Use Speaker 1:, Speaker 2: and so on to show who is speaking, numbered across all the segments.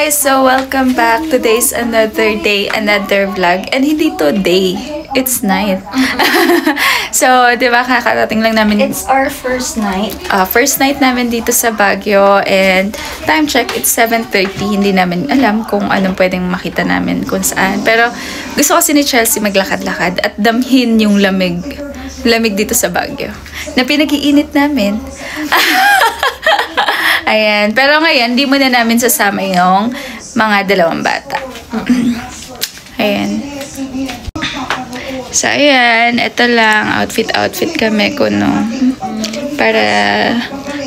Speaker 1: guys! So, welcome back. Today's another day, another vlog. And hindi to day. It's night. So, di ba, kakarating lang namin.
Speaker 2: It's our first night.
Speaker 1: First night namin dito sa Baguio. And time check, it's 7:30. Hindi namin alam kung anong pwedeng makita namin kung saan. Pero gusto kasi ni Chelsea maglakad-lakad at damhin yung lamig dito sa Baguio. Na pinag-iinit namin. Ayan. Pero ngayon, di muna namin sasama yung mga dalawang bata. Ayan. So, ayan. Ito lang. Outfit kami kuno. Para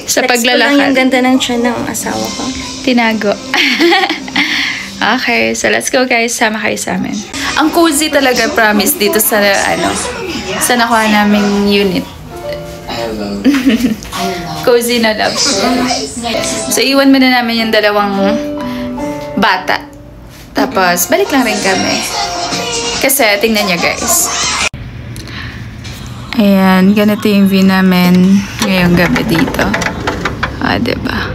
Speaker 1: sa paglalakad.
Speaker 2: Yung ganda ng tiyan ng asawa ko.
Speaker 1: Tinago. Okay. So, let's go guys. Sama kayo sa amin. Ang cozy talaga, promise, dito sa, sa nakuha naming unit. Cozy na love. So, iwan muna namin yung dalawang bata. Tapos, balik lang rin kami. Kasi, tingnan nyo guys. Ayan, ganito yung view namin ngayong gabi dito. Diba?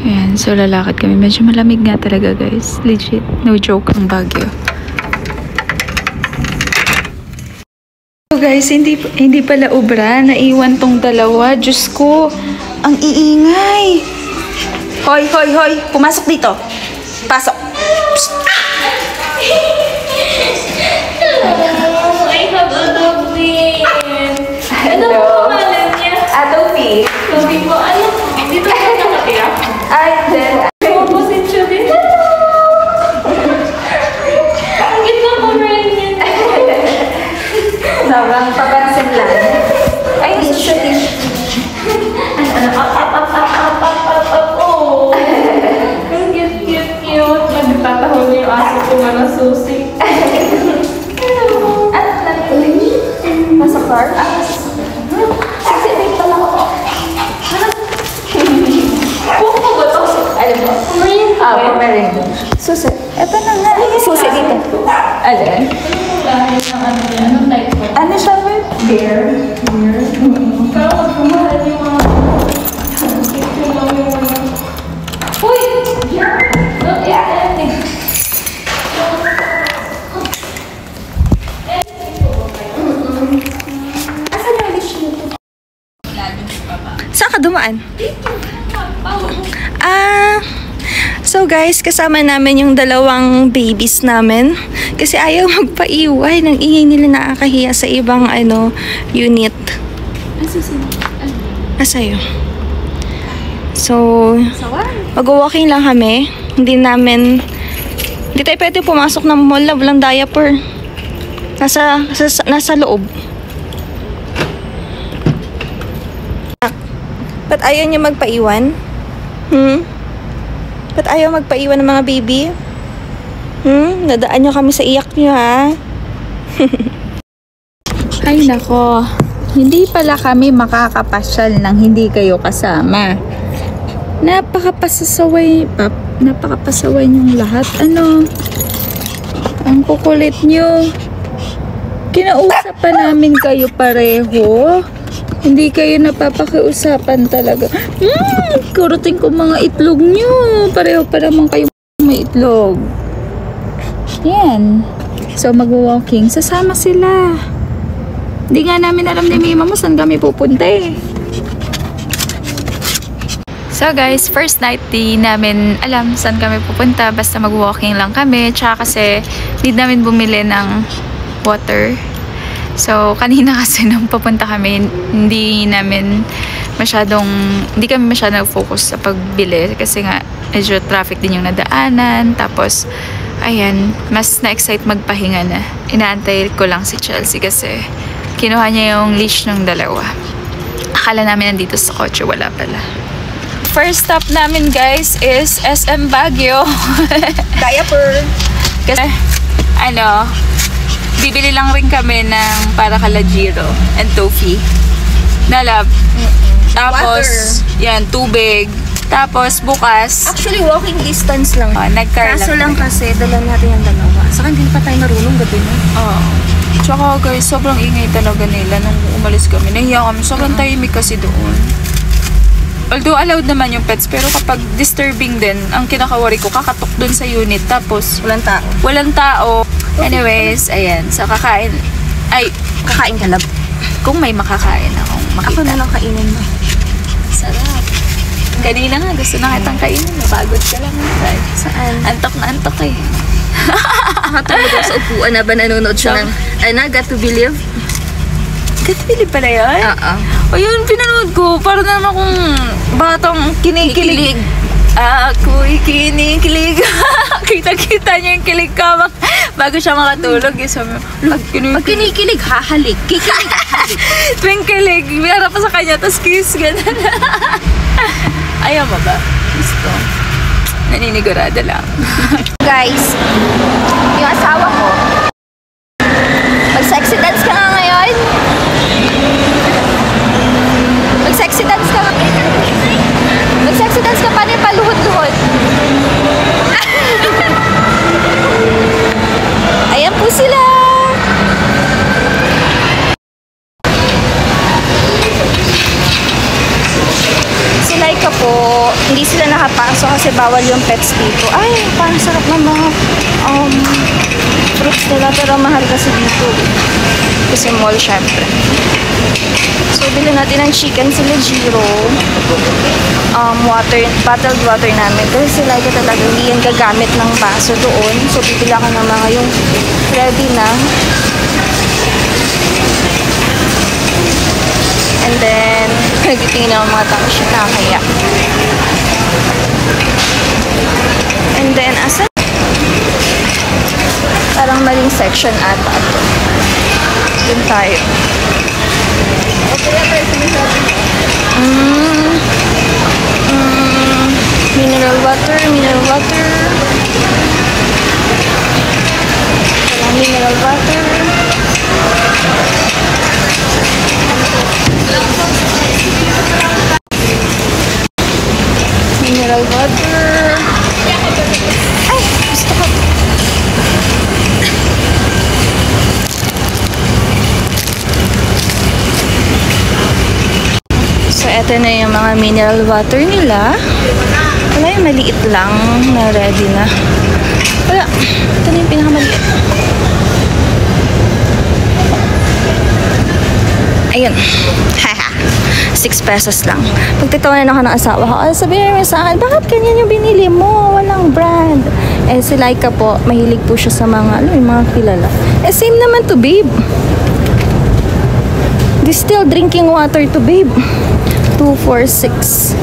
Speaker 1: Ayan, so lalakad kami. Medyo malamig nga talaga guys. Legit. No joke ang Baguio. Guys, hindi pala ubra. Naiwan tong dalawa. Diyos ko, ang iingay. Hoy, hoy, hoy. Pumasok dito. Pasok. Psst.
Speaker 3: Hello, I have a dog name. Ano po pangalan niya?
Speaker 1: Adobe.
Speaker 3: Sabi mo, ano? Dito ka nakatira?
Speaker 1: Ay, then.
Speaker 3: Opposite siya din. Ang ganda ko rin yan.
Speaker 1: Sobrang papansin lang. Ay, hindi siya din.
Speaker 3: Oh. Ang cute. Nagtatahol niya yung aso ko na susi. Hello.
Speaker 1: Ano na ito? Nasa car?
Speaker 2: Sisipin pala ako.
Speaker 3: Puko ba ito?
Speaker 1: Alam mo? Pomeranian.
Speaker 2: Susi.
Speaker 1: Ito na nga.
Speaker 2: Susi dito.
Speaker 1: Alin?
Speaker 3: Dahil ng ano niya, anong type mo?
Speaker 1: Ano siya ba? Bear.
Speaker 3: Pero magpumahal yung mga... Yung mga... Uy! Don't eat anything.
Speaker 2: Asan yung dish nito? Saan ka dumaan? So guys, kasama namin yung dalawang babies namin. Kasi ayaw magpaiwan. Ang ingay nila nakakahiya sa ibang unit. Sa'yo. So, mag-walking lang kami. Hindi tayo pwede pumasok ng mall na walang diaper. Nasa loob. Ba't ayaw niya magpaiwan? Ba't ayaw magpaiwan ng mga baby? Nadaan niyo kami sa iyak niyo, ha?
Speaker 1: Ay nako, hindi pala kami makakapasyal nang hindi kayo kasama. Napakapasaway niyong lahat. Ang kukulit niyo. Kinausap pa namin kayo pareho. Hindi kayo napapakiusapan talaga. Kurutin ko mga itlog niyo. Pareho pa naman kayo may itlog. Yan. So, mag-walking. Sasama sila. Hindi nga namin alam ni Mima mo saan kami pupunta eh. So guys, first night di namin alam saan kami pupunta. Basta mag-walking lang kami. Tsaka kasi need namin bumili ng water. So, kanina kasi nung papunta kami, hindi kami masyadong focus sa pagbili. Kasi nga, medyo traffic din yung nadaanan. Tapos, ayan, mas na-excite magpahinga na. Inaantay ko lang si Chelsea kasi kinuha niya yung leash ng dalawa. Akala namin nandito sa kotse, wala pala. First stop namin guys is SM Baguio.
Speaker 2: Diaper.
Speaker 1: Kasi, bibili lang rin kami ng para kalajiro and toffee. Nalab. Tapos, yan, tubig. Tapos, bukas.
Speaker 2: Actually, walking distance lang.
Speaker 1: Nag-car
Speaker 2: Kaso lang
Speaker 1: kami.
Speaker 2: kasi, dala natin yung dalawa. Saka hindi pa tayo marunong gabi na.
Speaker 1: Tsaka guys, sobrang ingay talaga nila nung umalis kami. Nahiya kami. Sobrang tahimik kasi doon. Although allowed naman yung pets, pero kapag disturbing din, ang kinakawari ko, kakatok dun sa unit. Tapos,
Speaker 2: Walang tao.
Speaker 1: walang tao. Anyways, ayan. So, kakain. Ay,
Speaker 2: Kakain ka, love.
Speaker 1: kung may makakain akong makita.
Speaker 2: Ako na lang kainin mo.
Speaker 1: Sarap. Kanina nga, gusto na kitang kainin. Napagod ka lang.
Speaker 2: Saan?
Speaker 1: Antok na antok eh.
Speaker 2: Nakatulog ako sa upuan na ba nanonood siya ng, Got to Believe?
Speaker 1: Katpili pala yun?
Speaker 2: Oo.
Speaker 1: O yun, pinanood ko. Parang naman akong batang kinikilig. Ako'y kinikilig. Kita-kita niya yung kilig ka. Bago siya makatulog. Sabi,
Speaker 2: Pag kinikilig, hahalik. Kikilig, hahalik.
Speaker 1: tuwing kilig, mayroon pa sa kanya, tapos kiss, gano'n. Ayaw mo ba? Gusto. Naninigurada lang.
Speaker 2: Guys, yung asawa ko, mag-sexy dance ka nga ngayon? Mag-sexy dance ka nga. Mag-sexy dance ka pa rin, paluhod-luhod. Ayan po sila. Si Laika po, hindi sila nakapasok kasi bawal yung pets dito. Ay, parang sarap ng mga fruits nila, pero mahal kasi dito. Kasi mall, syempre. So, bilhin natin ng chicken sila Jiro. Bottled water namin. Kasi si Laika talaga hindi yan gagamit ng baso doon. So, bibila ka ng mga yung ready na. And then, nagtitingin ako mga tao siya nakakaya. And then, asa? Parang maling section ata ito. Dun tayo. Mineral water, mineral water. Parang mineral water. Mineral water. Ay, gusto ko. So, eto na yung mga mineral water nila. Wala yung maliit lang na ready na. Wala. Ito na yung pinakamaliit. Ayun. Haha. 6 pesos lang. Pagtitawanan ako ng asawa ko, sabihin mo sa akin, bakit ganyan yung binili mo? Walang brand. Eh, si Laika po, mahilig po siya sa mga, yung mga kilala. Eh, same naman to, babe. Distilled drinking water to, babe. 2, 4, 6,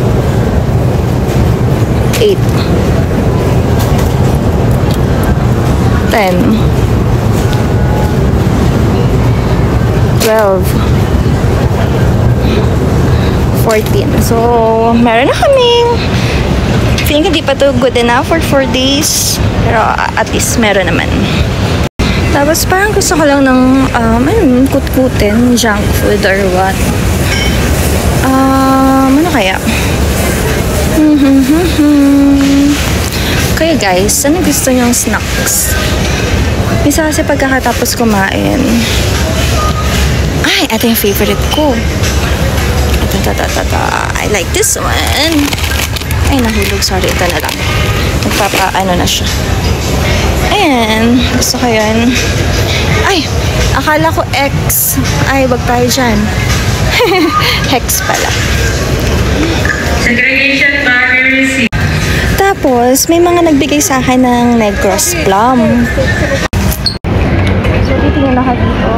Speaker 2: 8, 10, 12, 14. So, meron na kaming. Feeling ko di pa to good enough for 4 days. Pero at least meron naman. Tapos parang gusto ko lang ng kutkutin, junk food or what. Ano kaya? Kaya guys, ano gusto niyong snacks? Isa kasi pagkakatapos kumain. Ay, ito yung favorite ko. I like this one. Ay, nahulog. Sorry, ito na lang. Nagpapa-ano na siya. Ayan. Gusto ko yun. Ay, akala ko X. Ay, wag tayo dyan. Hex pala.
Speaker 4: Segregation boundary.
Speaker 2: Tapos, may mga nagbigay sa akin ng Negros Plum. So, titingin ako dito.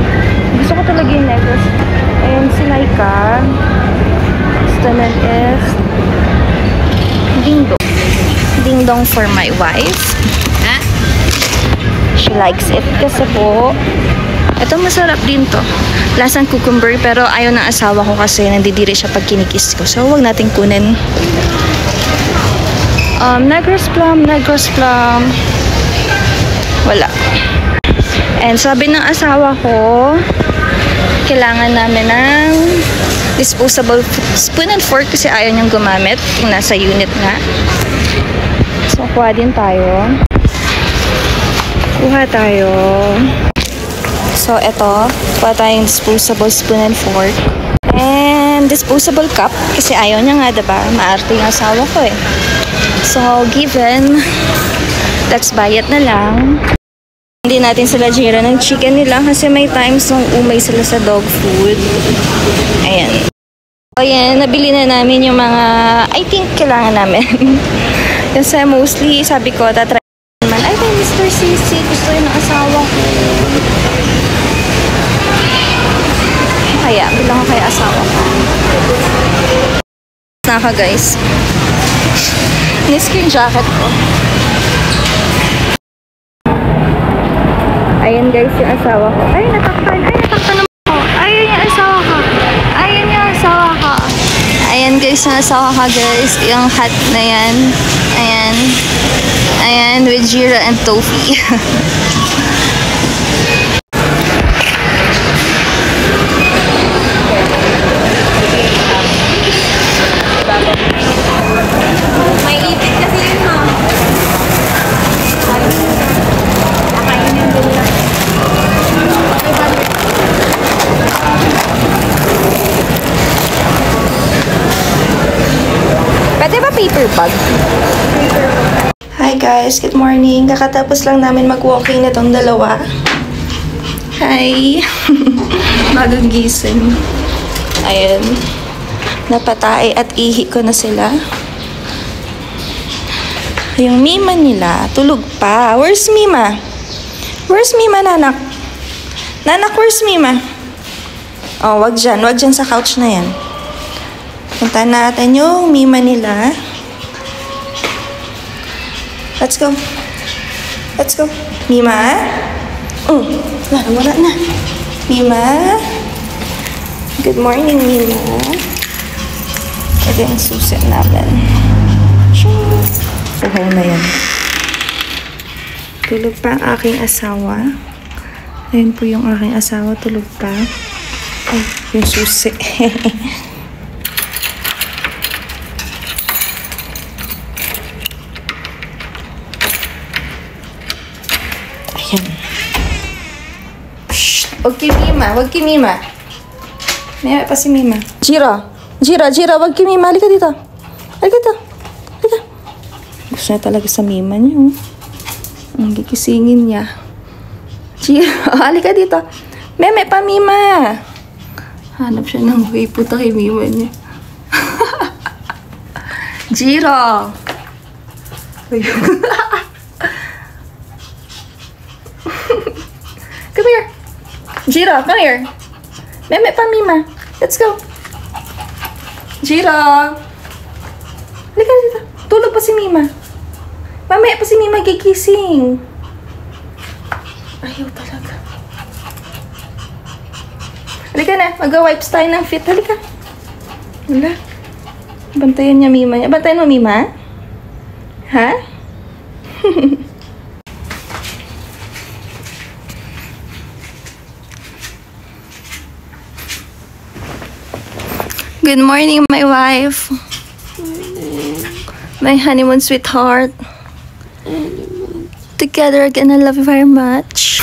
Speaker 2: Gusto ko talaga yung Negros. Ayan, si Laika. Gusto nun is Ding Dong. Ding Dong for my wife. She likes it kasi po. Ito masarap din to. Lasang cucumber pero ayaw ng asawa ko kasi nandidiri siya pag kinikis ko. So, huwag natin kunin. Negros Plum, Negros Plum. Wala. And sabi ng asawa ko, kailangan namin ng disposable spoon and fork kasi ayaw niyang gumamit. Yung nasa unit nga. So, kuha din tayo. Kuha tayo. So, eto. Kuha tayong disposable spoon and fork. And him disposable cup kasi ayaw niya nga, diba? Maarte yung asawa ko eh. So, given, let's buy it na lang. Hindi natin sila Jira ng chicken nila kasi may times nung umay sila sa dog food. Ayan. So, ayan, nabili na namin yung mga, I think, kailangan namin. Kasi mostly, sabi ko, tatry naman, ay, kay Mr. Sisi, gusto yun ng asawa ko. Kaya, bilang ko kay asawa ko. Naka, guys. Nisk yung jacket ko. Ayan, guys, yung asawa ko. Ay, natakpan. Ay, natakpan naman ko. Ayan yung asawa ko. Ayan yung asawa ko. Ayan, guys, yung asawa ko, guys. Yung hat na yan. Ayan. Ayan, with Jira and Tofi. May ipit kasi yun, ha? Nakain yung dula. Pwede ba paper bag? Hi guys, good morning. Kakatapos lang namin mag-walking na tong dalawa. Hi! Bagong gising. Ayun. Napatae at ihi ko na sila. Yung Mima nila, tulog pa. Where's Mima? Where's Mima, nanak? Nanak, where's Mima? Oh, wag dyan sa couch na yan. Punta natin yung Mima nila. Let's go. Let's go. Mima? Wala na. Mima? Good morning, Mima. Ito yung susi namin. Puhaw na yan. Tulog pa ang aking asawa. Ayun po yung aking asawa. Tulog pa. Ay, yung susi. Ayan. Shh! Huwag kay Mima. Huwag kay Mima. May pa si Mima. Jira, wag kay Mima. Halika dito. Halika dito. Halika. Gusto niya talaga sa Mima niya. Ang gikisingin niya. Jira, halika dito. Meme pa Mima. Hanap siya ng way. Puta kay Mima niya. Jira. Come here. Jira, come here. Meme pa Mima. Let's go. Jira. Halika dito. Tulog pa si Mima. Mamaya pa si Mima gigising. Ayaw talaga. Halika na. Mag-wipes tayo ng fit. Halika. Wala. Bantayan niya Mima niya. Bantayan mo Mima? Ha? Good morning, my wife. My honeymoon sweetheart. Together again, I love you very much.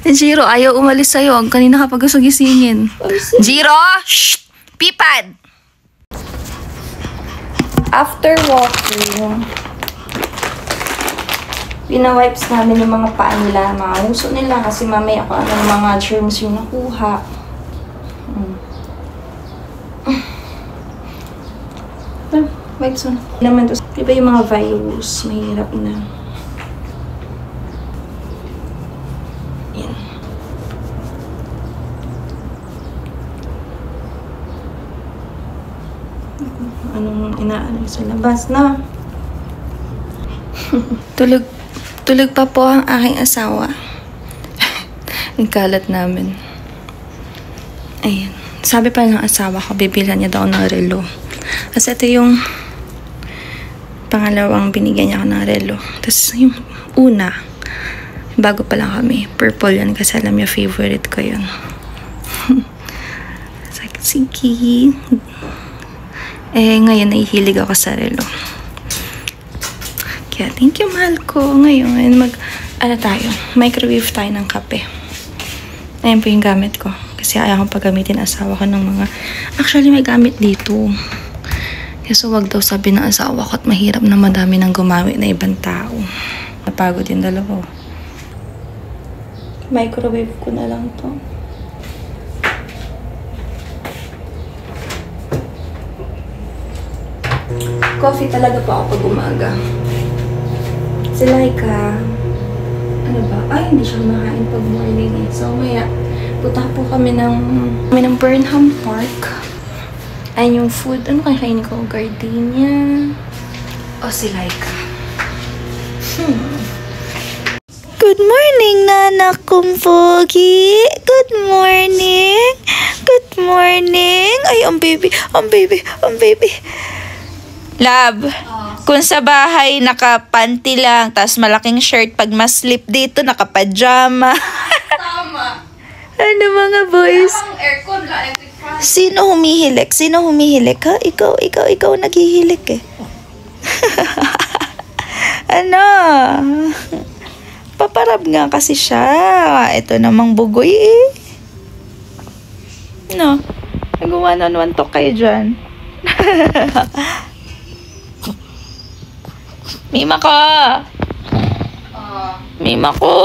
Speaker 2: Jiro, ayaw umalis sa'yo. Kanina kapag gusto gisingin. Jiro! Shh! Pipad! After walking, pinawipes namin yung mga paa nila, mga uso nila kasi mamaya kung anong mga germs yung nakuha. Wipes mo na. Naman to. Diba yung mga virus, mahirap na. Yan. Anong inaano sa labas na? Tulog pa po ang aking asawa. Ang kalat namin. Ayan. Sabi pa ng asawa ko, bibilhan niya daw ng relo. Kasi ito yung pangalawang binigyan niya ako ng relo. Tapos yung una, bago pa lang kami, purple yan kasi alam niya favorite ko yun. Sige. Ngayon nahihilig ako sa relo. Kaya thank you mahal ko. Ngayon microwave tayo ng kape. Ayan po yung gamit ko. kasi ayaw kong paggamitin asawa ko ng mga actually may gamit dito. Kasi wag daw sabi ng asawa ko at mahirap na madami nang gumamit na ibang tao. Napagod yung dalawa. Microwave ko na lang to. Coffee talaga po ako pag umaga. Si Laika, ano ba? Ay, hindi siya makain pag morning eh. So, maya, punta po kami ng Burnham Park. Ayun yung food. Ano kaya kainin ko? Gardenia. O si Laika. Good morning, nanak kong pogi. Good morning. Good morning. Ay, ang baby. Ang baby. Ang baby. Love, kung sa bahay nakapanty lang, tas malaking shirt, pag mas-slip dito, nakapajama.
Speaker 3: Tama.
Speaker 2: Ano mga boys?
Speaker 3: Ang aircon la, electric fan.
Speaker 2: Sino humihilik? Sino humihilik? Ha? Ikaw naghihilik eh. Ano? Paparab nga kasi siya. Ito namang bugoy eh. No? Nag-one-on-one talk kayo dyan. Mima ko! Mima ko!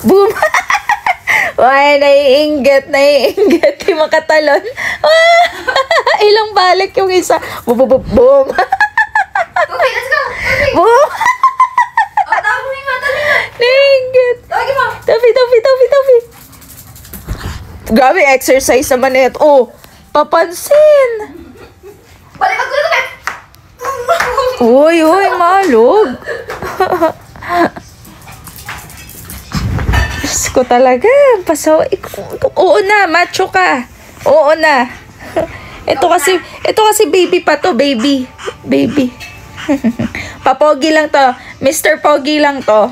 Speaker 2: Boom! Ay, naiinggit. Di makatalon. Ilang balik yung isa. Boom! Boom!
Speaker 3: Okay, let's go. Okay.
Speaker 2: Boom!
Speaker 3: Oh, tawag mo yung mata niya.
Speaker 2: Naiinggit.
Speaker 3: Tawagin mo.
Speaker 2: Tabi. Grabe, exercise naman na ito. Oh, papansin.
Speaker 3: Balik ako na.
Speaker 2: Uy, malog. Diyos ko talaga. Oo na, macho ka. Oo na. Ito kasi baby pa to, baby. Papogi lang to. Mr. Pogi lang to.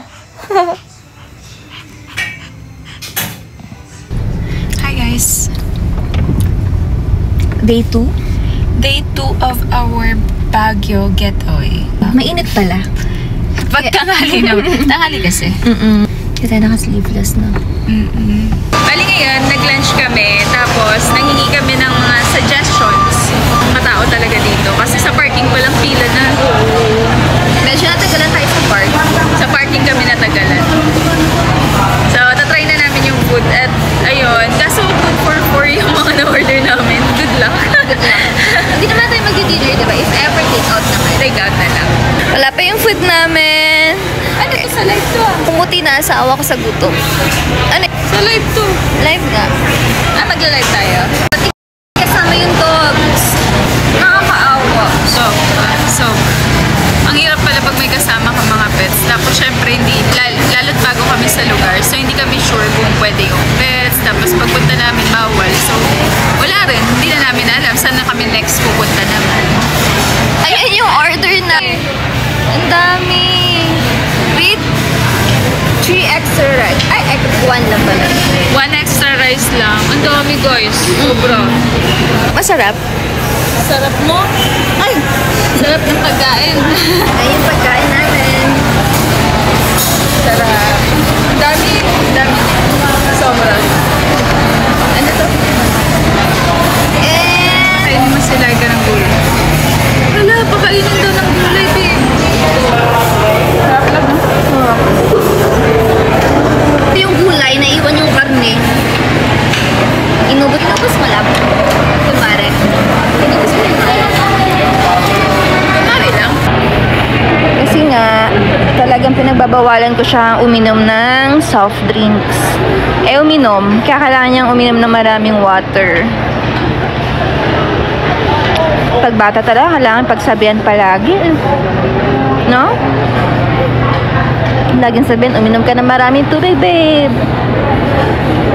Speaker 2: Hi guys.
Speaker 4: Day 2?
Speaker 2: Day 2 of our Baguio getaway.
Speaker 4: Mainit pala.
Speaker 2: Pagtanghali na. Tanghali kasi.
Speaker 4: Kaya tayo naka-sleeveless na.
Speaker 2: Bali ngayon, nag-lunch kami. Tapos, nangingi kami ng mga suggestions. Mga tao talaga dito. Kasi sa parking walang pila na.
Speaker 4: Medyo natagalan tayo sa park.
Speaker 2: Sa parking kami natagalan. So, tatry na namin yung food. At, ayun. Kaso, food for 4 yung mga na-order namin. Good luck.
Speaker 4: Hindi naman tayo mag-dinner, diba? If ever, take out naman.
Speaker 2: Take out na lang.
Speaker 4: Wala pa yung food namin.
Speaker 2: Ano to sa live to ah?
Speaker 4: Pumuti na asawa ko sa gutom. Ano?
Speaker 2: Sa live to.
Speaker 4: Live nga.
Speaker 2: Magla-live tayo.
Speaker 4: Kasama yung dogs. Nakakaawa.
Speaker 2: So, ang hirap pala pag may kasama ka mga pets. Tapos, syempre, lalo't bago kami sa lugar. So, hindi kami sure kung pwede yung pets. Tapos, pagpunta namin, bawal. So, wala rin. Hindi na namin alam saan na kami next pupunta naman.
Speaker 4: Ayun yung order na. Ang dami. With 3 extra rice. Ay, 1 lang pala.
Speaker 2: 1 extra rice lang. Ang dami, guys. Sobra.
Speaker 4: Masarap.
Speaker 2: Sarap mo? Ay! Sarap ng pagkain.
Speaker 4: Ay, yung pagkain namin.
Speaker 2: Sarap. Ang dami. Sobra. Ano to? Kainin mo sila ka ng gulay. Wala, pakainin daw ng gulay, babe. Sarap lang.
Speaker 4: Yung gulay, naiwan yung karne. Inubos mo lang. Kumare. Inubos mo yung karne.
Speaker 2: Kumari lang.
Speaker 4: Kasi nga, talagang pinagbabawalan ko siya uminom ng soft drinks. Uminom. Kaya kailangan niyang uminom ng maraming water. Pag bata talaga, kailangan pagsabihan palagi. No? Laging sabihin, uminom ka ng maraming tubig, babe.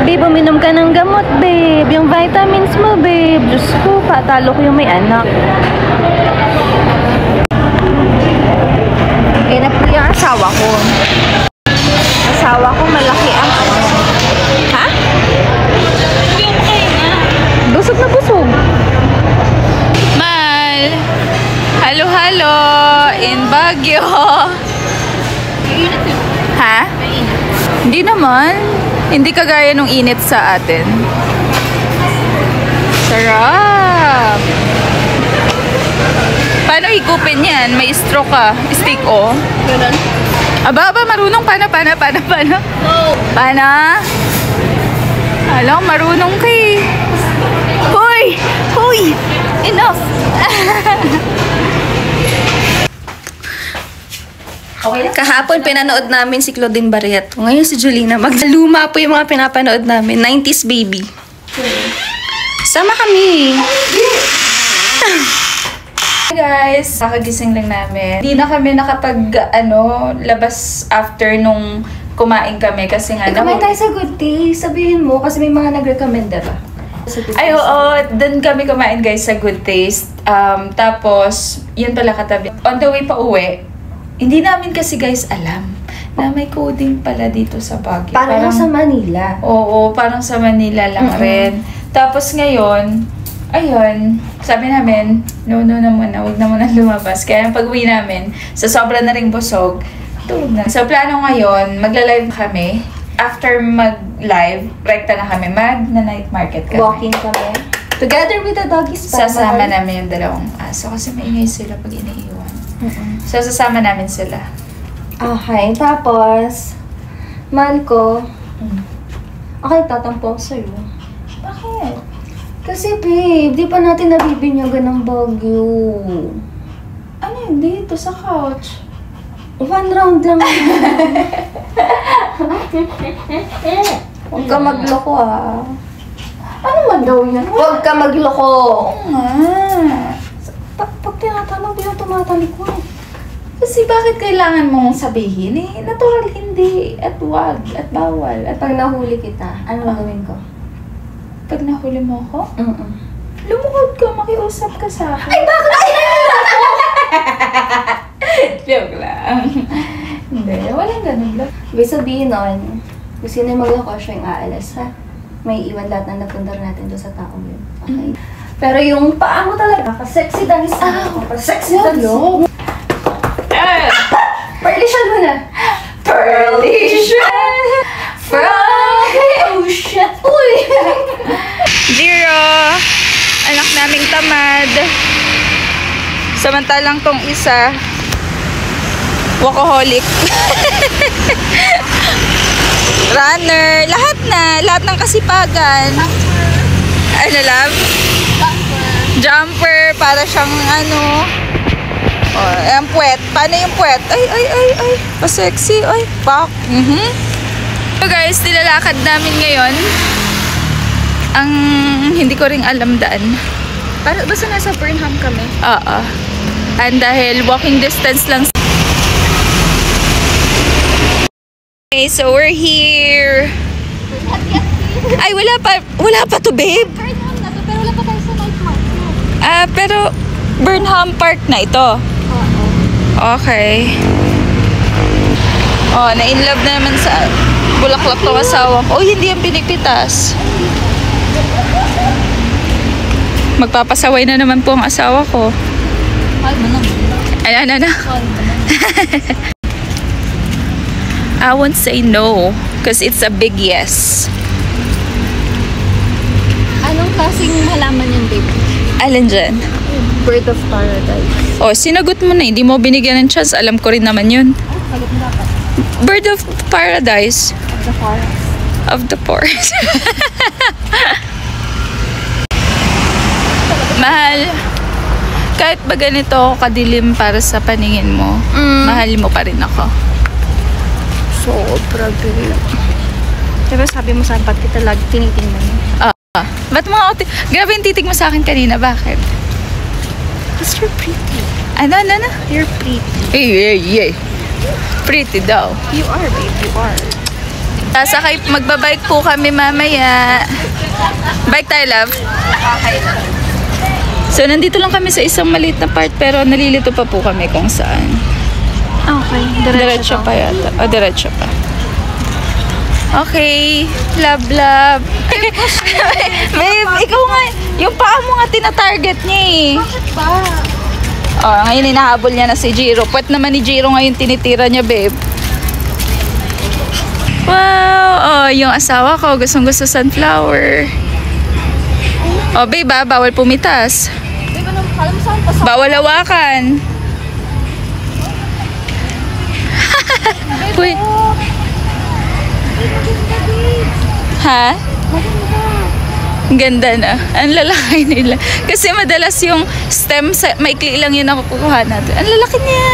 Speaker 4: Babe, uminom ka ng gamot, babe. Yung vitamins mo, babe. Diyos ko, patalo ko yung may anak. Napili ang asawa ko. Asawa ko, malaki ang ano. Ha? Busog na busog.
Speaker 2: Mal! Halo-halo! In Baguio!
Speaker 1: Ha? Hindi naman. Hindi kagaya nung init sa atin. Sarap! Paano higupin yan? May straw ka. Stick o.
Speaker 3: Ganun.
Speaker 1: Aba, marunong. Paano?
Speaker 3: No.
Speaker 1: Paano? Alam, marunong ka eh. Hoy! Enough!
Speaker 2: Kahapon, pinanood namin si Claudine Barreto. Ngayon si Julina. Magluma po yung mga pinapanood namin. 90s baby. Sama kami.
Speaker 1: Hi guys! Kakagising lang namin. Hindi na kami labas after nung kumain kami kasi nga...
Speaker 2: Kumain tayo sa Good Taste. Sabihin mo, kasi may mga nag-recommend, diba?
Speaker 1: Ay, oo. Doon kami kumain guys sa Good Taste. Tapos, yun pala katabi. On the way pa uwi, hindi namin kasi guys alam na may coding pala dito sa Baguio.
Speaker 2: Parang sa Manila.
Speaker 1: Oo, parang sa Manila lang rin. Tapos ngayon, ayun, sabi namin, no na muna, huwag na muna lumabas. Kaya pag uwi namin, sa sobra na ring busog, tulog na. So, plano ngayon, magla-live kami. After mag-live, rekta na kami, mag-night market kami.
Speaker 2: Walking kami. Together with the doggies.
Speaker 1: Sasama namin yung dalawang aso kasi maingay sila pag iniiwan. So, sasama namin sila.
Speaker 2: Okay, tapos, mahal ko, okay, tatampo ako sa'yo.
Speaker 1: Bakit?
Speaker 2: Kasi babe, di pa natin nabibinyagan ng Baguio.
Speaker 1: Ano yun? Dito sa couch.
Speaker 2: One round lang. Huwag ka magloko ah.
Speaker 1: Ano man daw yan?
Speaker 2: Huwag ka magloko.
Speaker 1: Oo nga.
Speaker 2: Pag tinatanong, di na tumatalikod.
Speaker 1: Kasi bakit kailangan mong sabihin? Natural hindi. At wag. At bawal. At
Speaker 2: Pag nahuli kita, ano gagawin ko?
Speaker 1: pag nahuli mo ako,
Speaker 2: Mm-mm.
Speaker 1: lumuhod ka, makiusap ka sa akin.
Speaker 2: Ay, bakit?
Speaker 1: Joke lang. Hindi, walang ganun lang.
Speaker 2: Ibig sabihin nun, kung sino yung magloko, siya yung aalas, ha? May iwan lahat ng napundar natin doon sa tao yun. Okay? Pero yung paa mo talaga, ka-sexy dance. Sexy dance. Perlishan mo na.
Speaker 1: Perlishan
Speaker 2: from the ocean. Uy!
Speaker 1: Zero. Anak naming tamad. Samantalang tong isa, workaholic. Runner. Lahat ng kasipagan. Ano love? Jumper. Para siyang ang puwet. Paano yung puwet? Ay. Pa-sexy. Ay, pak. So guys, nilalakad namin ngayon. Ang hindi ko ring alam daan.
Speaker 2: Basta nasa Burnham kami.
Speaker 1: Oo. And dahil walking distance lang. Okay, so we're here. Ay, wala pa to, babe.
Speaker 3: Burnham na to, pero wala pa tayo sa night market.
Speaker 1: Pero Burnham Park na ito. Okay. Oh, na-inlove na naman sa bulaklak tong asawa ko. Oh, hindi yan pinipitas. Magpapasaway na naman po ang asawa ko. Ano? I won't say no because it's a big yes.
Speaker 3: Anong klaseng halaman yun, babe?
Speaker 1: Alin dyan?
Speaker 3: Bird of Paradise.
Speaker 1: Oh, sinagot mo na. Hindi mo binigyan ng chance. Alam ko rin naman yun.
Speaker 3: Sagot mo dapat.
Speaker 1: Bird of Paradise.
Speaker 3: Of the forest.
Speaker 1: Of the forest. Mahal. Kahit ba ganito kadilim para sa paningin mo, mahal mo pa rin ako.
Speaker 2: Sobra, babe. Diba sabi mo sa akin, ba't kita lagi tinitingnan mo?
Speaker 1: Ba't grabe yung titig mo sa akin kanina. Bakit?
Speaker 2: Because you're pretty.
Speaker 1: Ano?
Speaker 2: You're pretty.
Speaker 1: Hey. Pretty daw.
Speaker 2: You are, babe. You are.
Speaker 1: Sasakay, magbabike po kami mamaya. Bike tayo, love? So, nandito lang kami sa isang maliit na part, pero nalilito pa po kami kung saan.
Speaker 2: Okay.
Speaker 1: Diretso pa yata. O, diretso pa. Okay. Love. Babe, ikaw nga, yung paa mo nga tina-target niya eh.
Speaker 3: Bakit ba?
Speaker 1: Oh, ngayon hinahabol niya na si Jiro. Puwet naman ni Jiro ngayon tinitira niya, babe. Wow! Oh, yung asawa ko, gustong-gusto sunflower. Oh, babe, bawal pumitas. Bawal hawakan. Uy. Ha? Ang ganda na. Ang lalaki nila. Kasi madalas yung stem, maikli lang yun ang kukuha natin. Ang lalaki niya.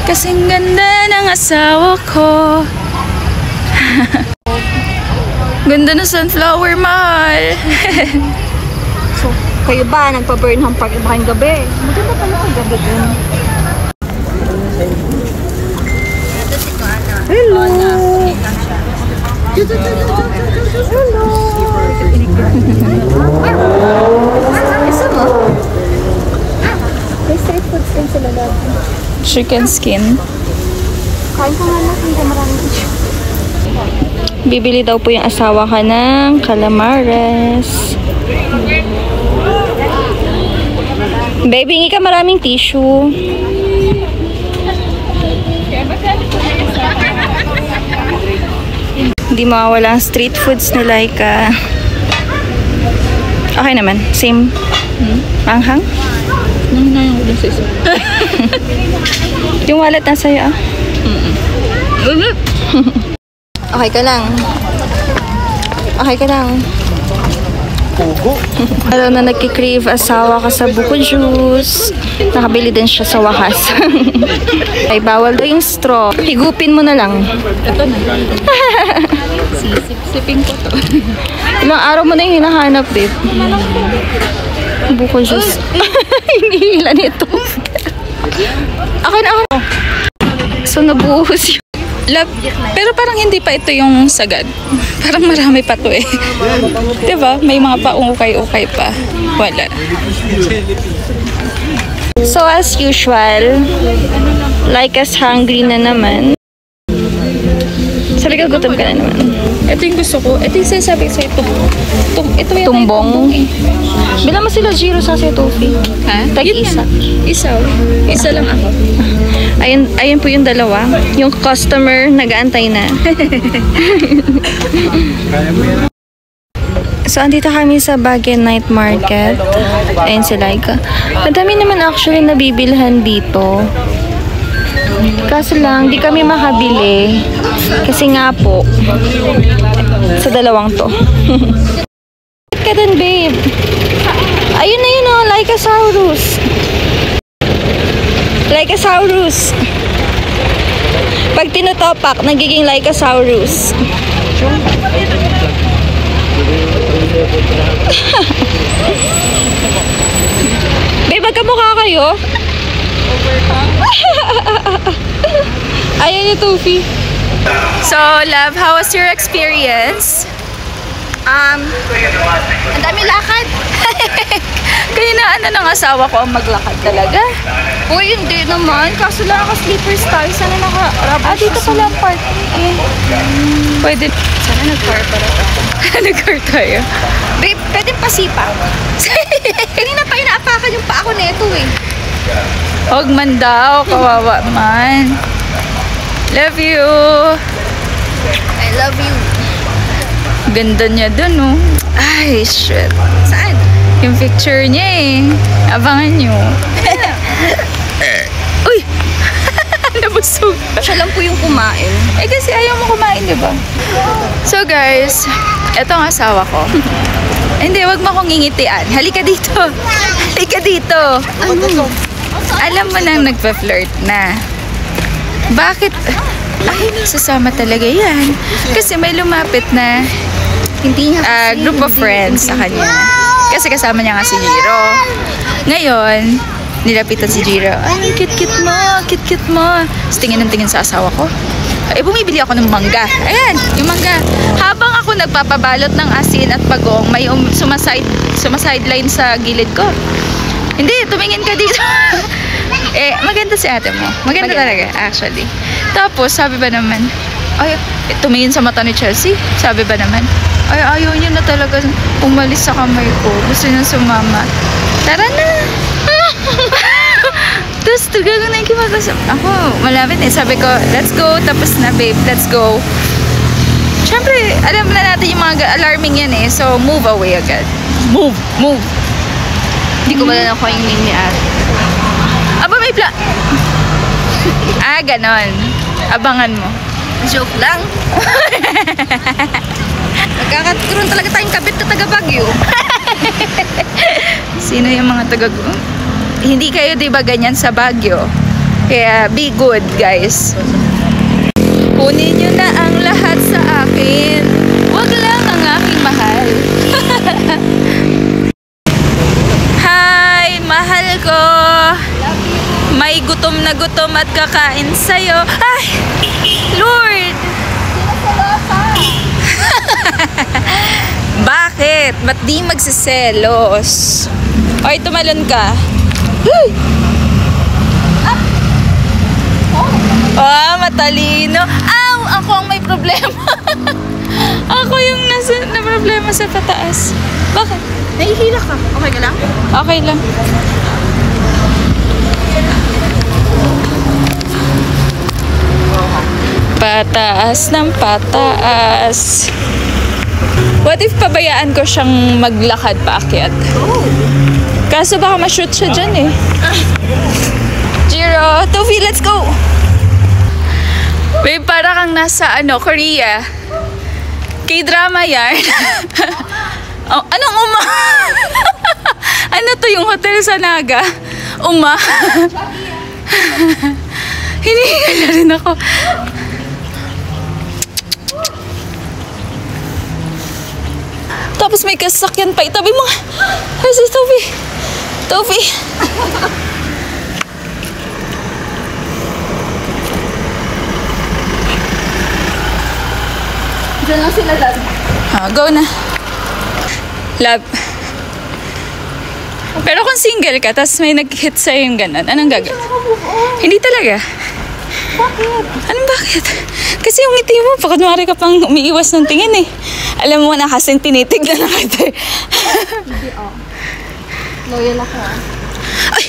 Speaker 1: Kasi ang ganda ng asawa ko. Ganda na sunflower, mahal.
Speaker 2: So, kayo ba, nagpa-Burnham Park ba kayong gabi? Maganda pala kang gabi din. Hello! Hello! Isa mo? May street foods din sila dati.
Speaker 1: Chicken skin.
Speaker 2: Kain ko nga natin, hindi maraming issue.
Speaker 4: Bibili daw po yung asawa ka ng calamares. Baby, hingi ka maraming tissue. Hindi mawawala ang street foods ni Laika. Okay naman. Same. Manghang?
Speaker 1: Nangyayang ko din sa isa.
Speaker 4: Yung wallet nasa iyo, ah. Okay ka lang. Okay ka lang. Alam na nagkikrave asawa ka sa buko juice. Nakabili din siya sa wakas. Ay, bawal daw yung straw. Higupin mo na lang.
Speaker 1: Ito na. Siping ko to.
Speaker 4: Ilang araw mo na yung hinahanap, babe. Buko juice. Hinihila nito. Ako na ako. So, nabuhos yun.
Speaker 1: Love, pero parang hindi pa ito yung sagad. Parang marami pa to eh. Diba? May mga paungukay-ukay pa. Wala.
Speaker 4: So, as usual, Laika's hungry na naman. Sabi ka, gutom ka na naman.
Speaker 1: Ito yung gusto ko. Ito yung sinasabi ko sa'yo. Ito yung
Speaker 4: Tumbong.
Speaker 1: eh.
Speaker 4: Bilang mo sila Jiro sa Tofi.
Speaker 1: Ha?
Speaker 4: Tag-isa.
Speaker 1: Isa. Isa lang ako.
Speaker 4: Ayun po yung dalawa. Yung customer, nag-aantay na. So, andito kami sa Baguio Night Market. Ayun si Laika. Madami naman actually nabibilhan dito. Kaso lang, di kami makabili. Kasi nga po, sa dalawang to. Ka din, babe. Ayun na yun, oh, Laikasaurus. Laikasaurus. Pag tinutopak, nagiging Laikasaurus. Babe, magkamukha kayo? Ayan yung Tufi.
Speaker 1: So, love, how was your experience?
Speaker 2: Ang dami lakad.
Speaker 1: Kaya na ano ng asawa ko ang maglakad talaga.
Speaker 2: Uy, hindi naman. Kaso lang naka-sleepers tayo. Sana naka-rubber
Speaker 1: Dito pala ang parking eh. Pwede.
Speaker 2: Sana nag-car pala tayo.
Speaker 1: Nag-car tayo.
Speaker 2: Babe, pwede pasipa. Kanina pa inaapakan yung paa ko neto eh.
Speaker 1: Huwag man daw, kawawa man. Love you.
Speaker 2: I love you.
Speaker 1: Ganda niya dun, oh. Ay, shit.
Speaker 2: Saan?
Speaker 1: Yung picture niya eh. Abangan niyo. Uy! Nabusog.
Speaker 2: Siya lang po yung kumain.
Speaker 1: Eh kasi ayaw mo kumain, di ba? So guys, eto ang asawa ko. Hindi, wag mo akong ngingitian. Halika dito. Halika dito. Alam mo nang nagpa-flirt na. Bakit? Ay, sasama talaga yan. Kasi may lumapit na
Speaker 2: Hindi niya
Speaker 1: group of friends sa kanya. Kasi kasama niya nga si Jiro. Ngayon, nilapitan si Jiro. Ay, cute-cute mo, cute-cute mo. Tapos tingin ng tingin sa asawa ko. Eh, bumibili ako ng mangga. Ayan, yung mangga. Habang ako nagpapabalot ng asin at bagong, may sumasideline sa gilid ko. Hindi, tumingin ka dito. Eh, maganda si ate mo. Maganda talaga, actually. Tapos, sabi ba naman, ay, tumingin sa mata ni Chelsea. Sabi ba naman, ay, ayaw niya na talaga umalis sa kamay ko. Gusto niya sumama. Tara na! Tapos, gano'n na yung kimagasap. Ako, malapit eh. Sabi ko, let's go. Tapos na, babe, let's go. Siyempre, alam na natin yung mga alarming yan eh. So, move away agad. Move! Move!
Speaker 2: Hindi ko wala nakuha yung name ni ate.
Speaker 1: Aba, may ganon. Abangan mo.
Speaker 2: Joke lang. Nagkakaroon talaga tayong kabit na taga Baguio.
Speaker 1: Sino yung mga hindi kayo diba ganyan sa Baguio? Kaya be good, guys. Kunin nyo na ang lahat sa akin. Wag lang ang aking mahal. Hi, mahal ko. May gutom na gutom at kakain sa'yo. Ay, Lord. Bakit? Ba't di magsiselos? Oy, tumalon ka. Matalino. Aw! Ako ang may problema. Ako yung na problema sa pataas. Bakit?
Speaker 2: Nahihila ka. Okay ka lang?
Speaker 1: Okay lang. Pataas ng pataas. What if pabayaan ko siyang maglakad paakyat? Kaso baka ma-shoot siya dyan eh. Jiro, Tofi, let's go! Babe, para kang nasa Korea. K-drama yan. Oh, anong uma? Ano to yung hotel sa Naga? Uma? Hinihinga na rin ako. Tapos may kasakyan pa. Itabi mo. Ay, si Tofi. Tofi.
Speaker 2: Diyan lang sila love.
Speaker 1: Go na. Love. Pero kung single ka, tapos may nag-hit sa'yo yung ganun, anong gagawin? Hindi talaga.
Speaker 2: Bakit?
Speaker 1: Anong bakit? Kasi yung ngiti mo, pakadmari ka pang umiiwas ng tingin eh. Alam mo na kasing tinitignan na kita.
Speaker 2: Hindi loyal ako
Speaker 1: Ay!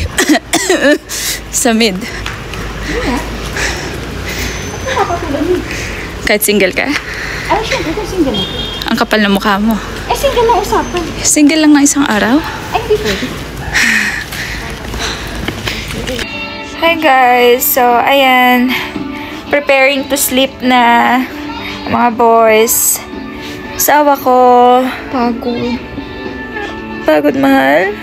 Speaker 1: Sa mid. Kahit single ka?
Speaker 2: Ay, syempre, kung single ako.
Speaker 1: Ang kapal na mukha mo.
Speaker 2: Eh, single na usapan.
Speaker 1: Single lang ng isang araw?
Speaker 2: Ay, hindi pwede.
Speaker 1: Hi guys! So, ayan. Preparing to sleep na mga boys. Sawa ko.
Speaker 2: Pagod.
Speaker 1: Pagod, mahal?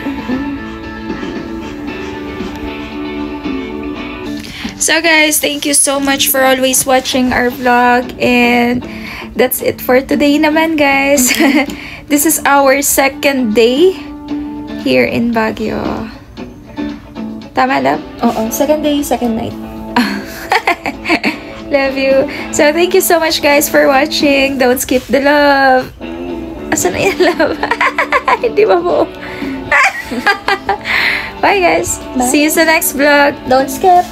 Speaker 1: So guys, thank you so much for always watching our vlog. And that's it for today naman, guys. This is our second day here in Baguio. Tama, love?
Speaker 2: Oo. Second day, second night.
Speaker 1: Love you. So, thank you so much, guys, for watching. Don't skip the love. Asan na yan, love? Hindi ba po? Bye, guys.
Speaker 2: Bye.
Speaker 1: See you sa next vlog.
Speaker 2: Don't skip.